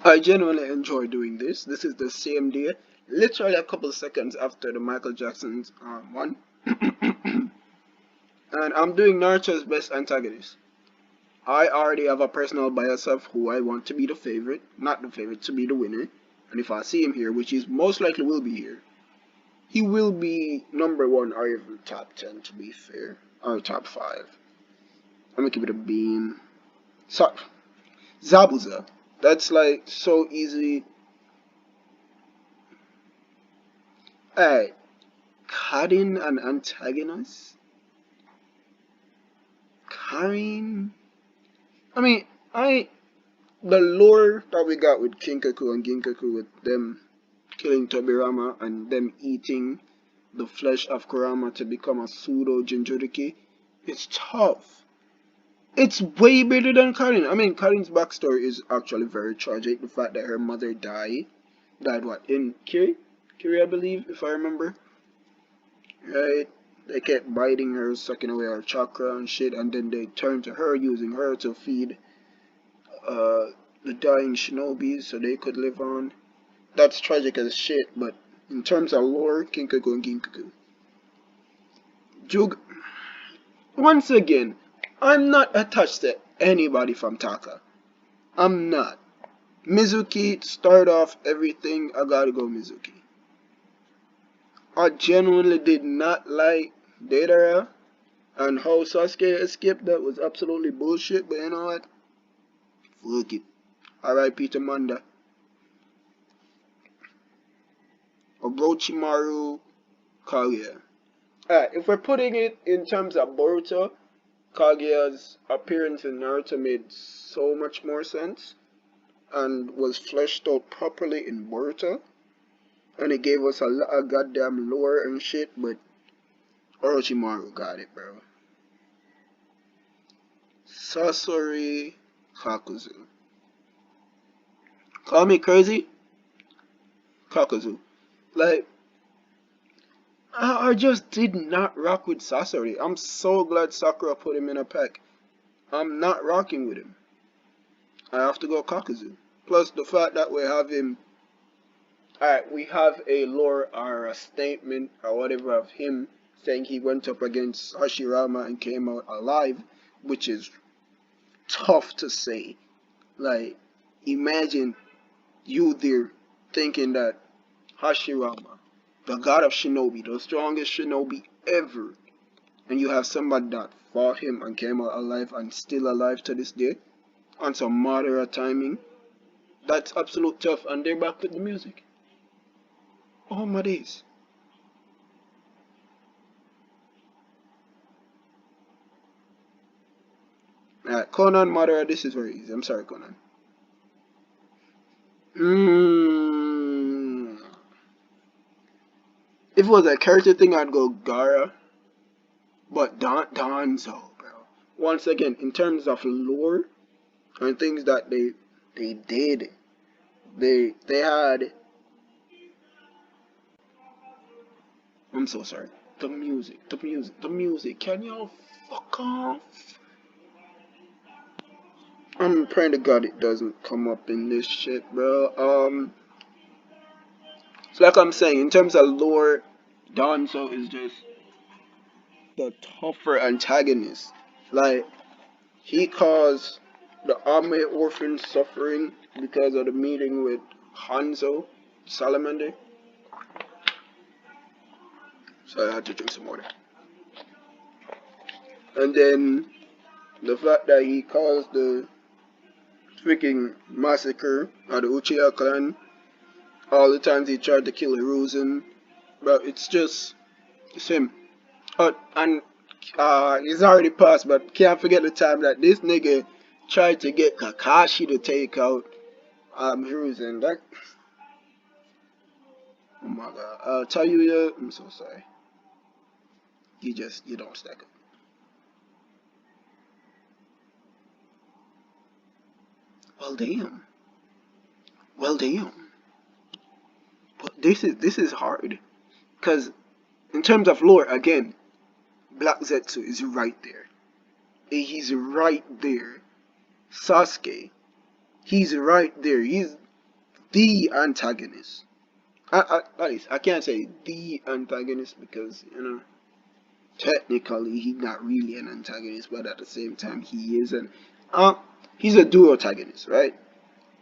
I genuinely enjoy doing this. This is the same day, literally a couple seconds after the Michael Jackson's one. And I'm doing Naruto's best antagonist. I already have a personal bias of who I want to be the favorite, not the favorite, to be the winner. And if I see him here, which is most likely will be here, he will be number one or even top 10 to be fair, or top 5. I'm gonna give it a beam. So, Zabuza. That's like so easy. Alright, Karin an antagonist? Karin? I mean, the lore that we got with Kinkaku and Ginkaku with them killing Tobirama and them eating the flesh of Kurama to become a pseudo Jinchuriki, it's tough. It's way better than Karin. I mean, Karin's backstory is actually very tragic. The fact that her mother died what, in Kiri? Kiri, I believe, if I remember. Right? They kept biting her, sucking away her chakra and shit, and then they turned to her, using her to feed uh, the dying shinobis so they could live on. That's tragic as shit, but in terms of lore, Kinkaku and Ginkaku. Jug, once again, I'm not attached to anybody from Taka. I'm not. Mizuki, start off everything, I gotta go Mizuki. I genuinely did not like Deidara and how Sasuke escaped. That was absolutely bullshit, but you know what? Fuck it. R.I.P. to Manda. Orochimaru Kaguya. Alright, if we're putting it in terms of Boruto, Kaguya's appearance in Naruto made so much more sense and was fleshed out properly in Boruto. And it gave us a lot of goddamn lore and shit, but Orochimaru got it, bro. Sasori Kakuzu. Call me crazy? Kakuzu. Like, I just did not rock with Sasori. I'm so glad Sakura put him in a pack. I'm not rocking with him. I have to go Kakuzu. Plus the fact that we have him. Alright, we have a lore or a statement or whatever of him saying he went up against Hashirama and came out alive, which is tough to say. Like, imagine you there thinking that Hashirama, the god of shinobi, the strongest shinobi ever, and you have somebody that fought him and came out alive and still alive to this day, on some moderate timing, that's absolute tough, and they're back with the music. Oh my days. Alright, Conan Madara, this is very easy. I'm sorry, Conan. If it was a character thing, I'd go Gara. But Danzo, bro. Once again, in terms of lore and things that they did, they had. I'm so sorry. The music. Can y'all fuck off? I'm praying to God it doesn't come up in this shit, bro. So like I'm saying, in terms of lore, Danzo is just the tougher antagonist. Like, he caused the Ame orphans suffering because of the meeting with Hanzo, Salamander. So I had to drink some water. And then the fact that he caused the freaking massacre of the Uchiha clan, all the times he tried to kill Hiruzen, but it's him. And he's already passed, but can't forget the time that this nigga tried to get Kakashi to take out Hiruzen. That, oh my god. Tayuya, I'm so sorry. You don't stack up. Well, damn. Well, damn. But this is hard, cause in terms of lore, again, Black Zetsu is right there. He's right there. Sasuke, he's right there. the antagonist. At least I can't say the antagonist because technically he's not really an antagonist, but at the same time he is an uh he's a dual antagonist, right?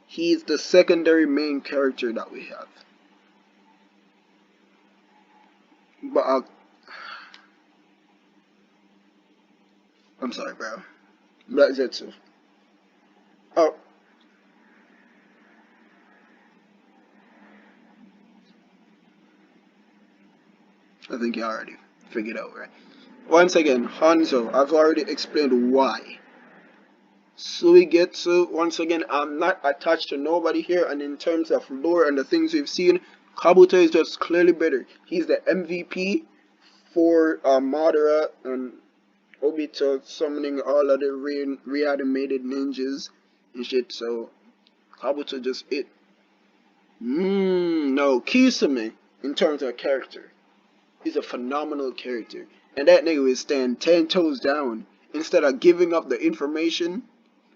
He's the secondary main character that we have. But I'm sorry, bro. Black Zetsu. Oh, I think you already figured out, right? Once again, Hanzo, I've already explained why. Suigetsu, once again, I'm not attached to nobody here, and in terms of lore and the things we've seen, Kabuto is just clearly better. He's the MVP for Madara and Obito summoning all of the reanimated ninjas and shit, so Kabuto just it. No, Kisame, in terms of character, he's a phenomenal character. And that nigga would stand 10 toes down. Instead of giving up the information,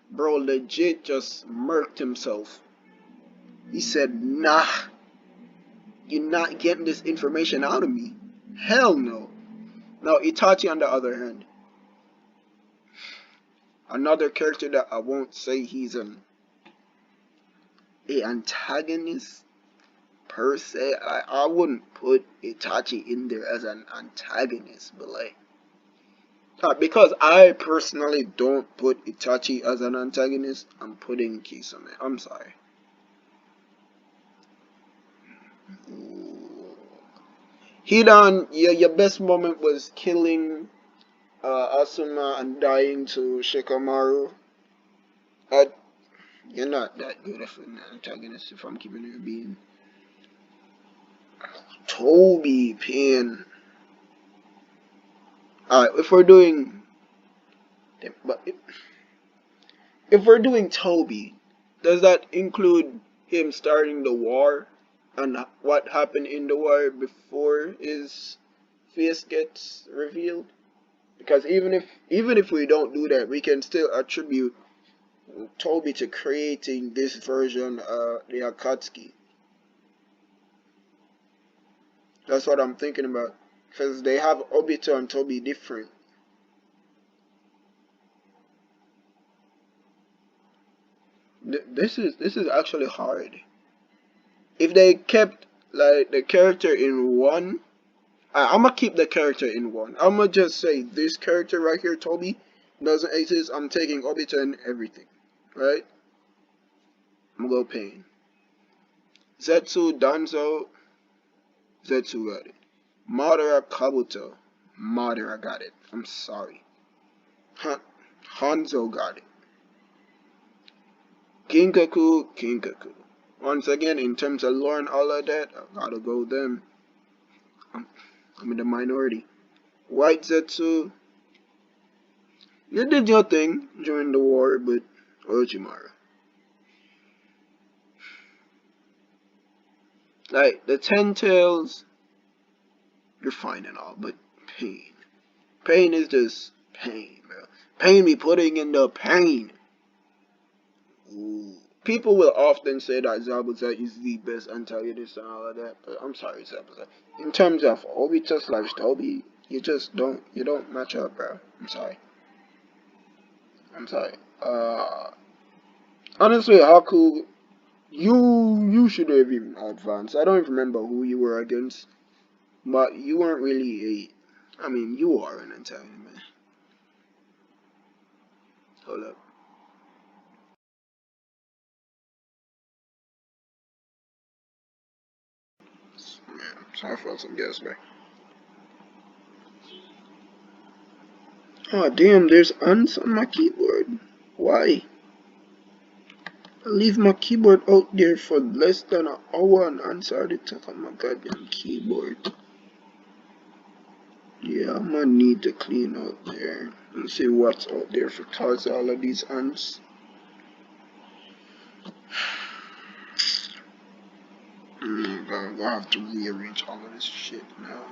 bro legit just murked himself. He said, nah, you're not getting this information out of me. Hell no. Now, Itachi, on the other hand, another character that I won't say he's a antagonist per se. I wouldn't put Itachi in there as an antagonist, but like, because I personally don't put Itachi as an antagonist, I'm putting Kisame. I'm sorry. Hidan, yeah, your best moment was killing Asuma and dying to Shikamaru. Uh, you're not that good of an antagonist if I'm keeping it being. Toby, Pain. Alright, if we're doing Toby, does that include him starting the war and what happened in the war before his face gets revealed? Because even if we don't do that, we can still attribute Toby to creating this version of the Akatsuki. That's what I'm thinking about. Because they have Obito and Toby different. This is actually hard. If they kept like the character in one, I'ma keep the character in one. I'ma just say this character right here, Toby, doesn't exist. I'm taking Obito and everything, right? I'm gonna go Pain. Zetsu, Danzo, Zetsu got it. Madara, Kabuto, Madara got it. I'm sorry. Hanzo got it. Kinkaku, Kinkaku. Once again, in terms of lore and all of that, I gotta go them. I'm, I'm in the minority. White Zetsu, you did your thing during the war, but Orochimaru. Like, the Ten Tails, you're fine and all, but Pain. Pain is just pain, bro. Pain be putting in the pain. Ooh. People will often say that Zabuza is the best antagonist and all of that, but I'm sorry, Zabuza. In terms of Obito / Toby, you don't match up, bro. I'm sorry. I'm sorry. Honestly, Haku, you should have even advanced. I don't even remember who you were against, but you weren't really a. I mean, you are an antagonist, man. Hold up. Man, sorry for some gas, man. Oh damn, there's ants on my keyboard. Why? I leave my keyboard out there for less than an hour and ants already took on my goddamn keyboard. Yeah, I'm gonna need to clean out there and see what's out there for cause all of these ants. I'm gonna have to rearrange all of this shit now.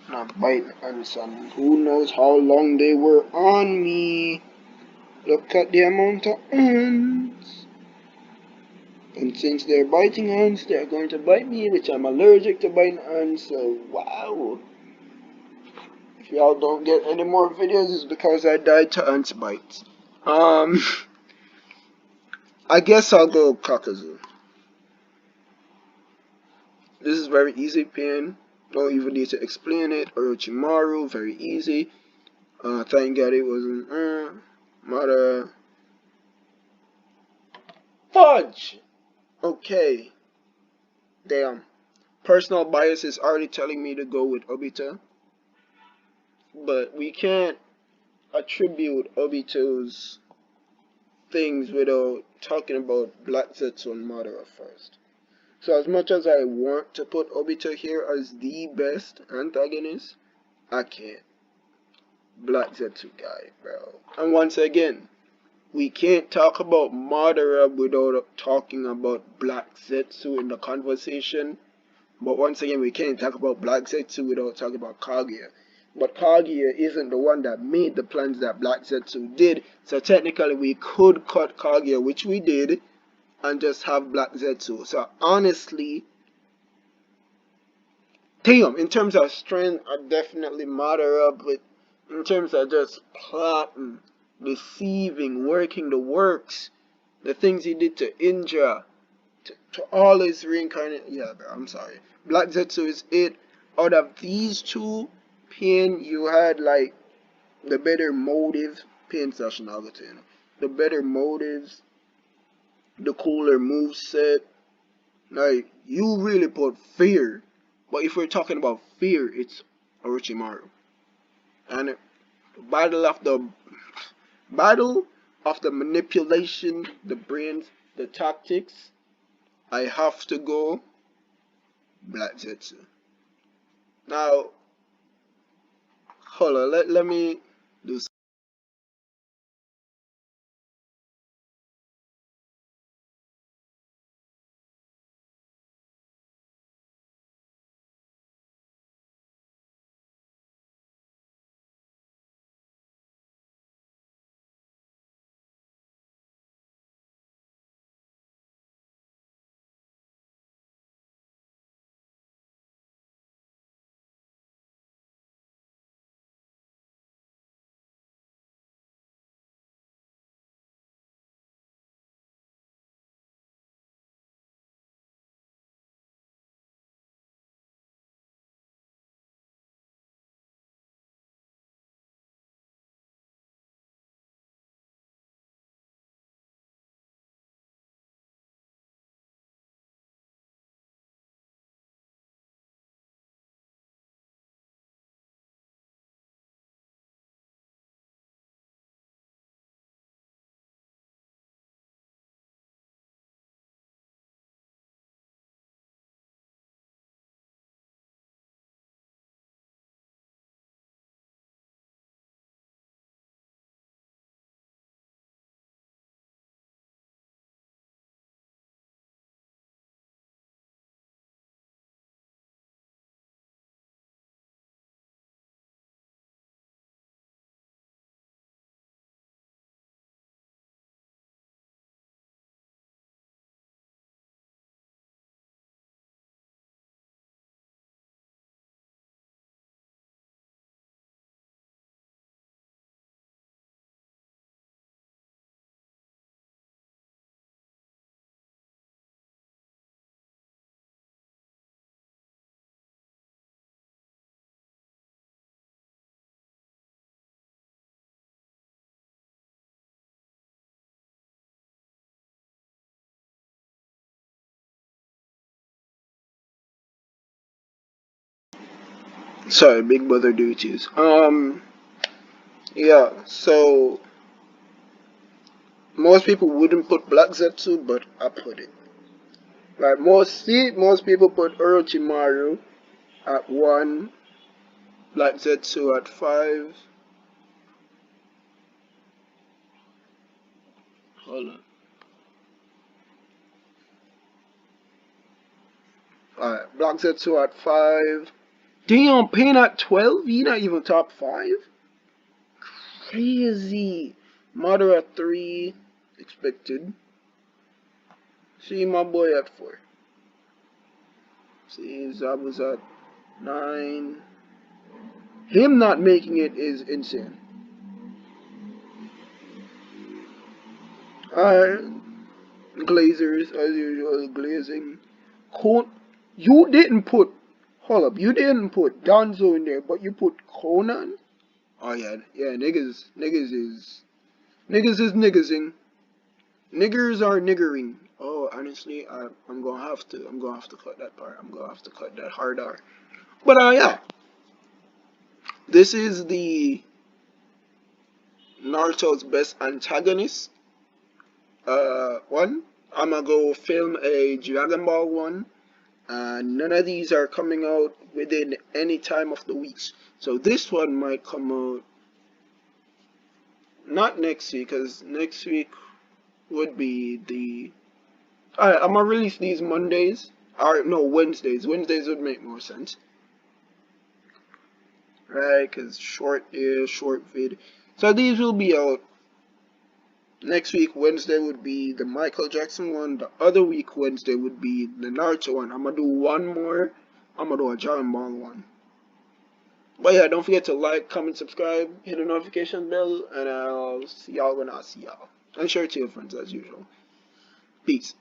Not biting ants and who knows how long they were on me. Look at the amount of ants. And since they're biting ants, they're going to bite me, which I'm allergic to biting ants, so wow. If y'all don't get any more videos, it's because I died to ants bites. I guess I'll go Kakazu. This is very easy pin. Don't even need to explain it. Orochimaru, very easy. Thank God it wasn't Mara. Fudge! Okay. Damn. Personal bias is already telling me to go with Obito. But we can't attribute Obito's things without talking about Black Zetsu and Madara first. So as much as I want to put Obito here as the best antagonist, I can't. Black Zetsu guy, bro. And once again, we can't talk about Madara without talking about Black Zetsu in the conversation. But once again, we can't talk about Black Zetsu without talking about Kaguya. But Kaguya isn't the one that made the plans that Black Zetsu did. So technically, we could cut Kaguya, which we did, and just have Black Zetsu. So honestly, damn, in terms of strength, I definitely Madara, but in terms of just plotting, deceiving, working the works, the things he did to Indra, to all his reincarnate, yeah, bro, I'm sorry. Black Zetsu is it. Out of these two, Pain, you had like the better motive. Pain slash Nagato, you know. The better motives, the cooler moveset. Like, you really put fear. But if we're talking about fear, it's Orochimaru. And battle of the battle of the manipulation, the brains, the tactics, I have to go Black Zetsu. Now, hold on, let me do something. Sorry, big brother duties. Yeah, so most people wouldn't put Black Zetsu, but I put it. Like most people put Orochimaru at 1, Black Zetsu at 5. Hold on. Alright, Black Zetsu at 5. Damn, Pain at 12? He not even top 5? Crazy. Mother at 3. Expected. See my boy at 4. See, Zab was at 9. Him not making it is insane. Alright, Glazers, as usual, glazing. You didn't put, hold up, you didn't put Donzo in there, but you put Conan? Oh yeah, yeah, niggas is niggasing. Niggers are niggering. Oh, honestly, I'm gonna have to cut that part. I'm gonna have to cut that hard R. But yeah, this is the Naruto's best antagonist. One. I'm gonna go film a Dragon Ball one. None of these are coming out within any time of the weeks. So this one might come out not next week, because next week would be the. Alright, I'm gonna release these Mondays. Or no, Wednesdays. Wednesdays would make more sense. Right, because short vid. So these will be out next week. Wednesday would be the Michael Jackson one. The other week, Wednesday, would be the Naruto one. I'm gonna do one more. I'm gonna do a Dragon Ball one. But yeah, don't forget to like, comment, subscribe, hit the notification bell, and I'll see y'all when I see y'all. And share it to your friends as usual. Peace.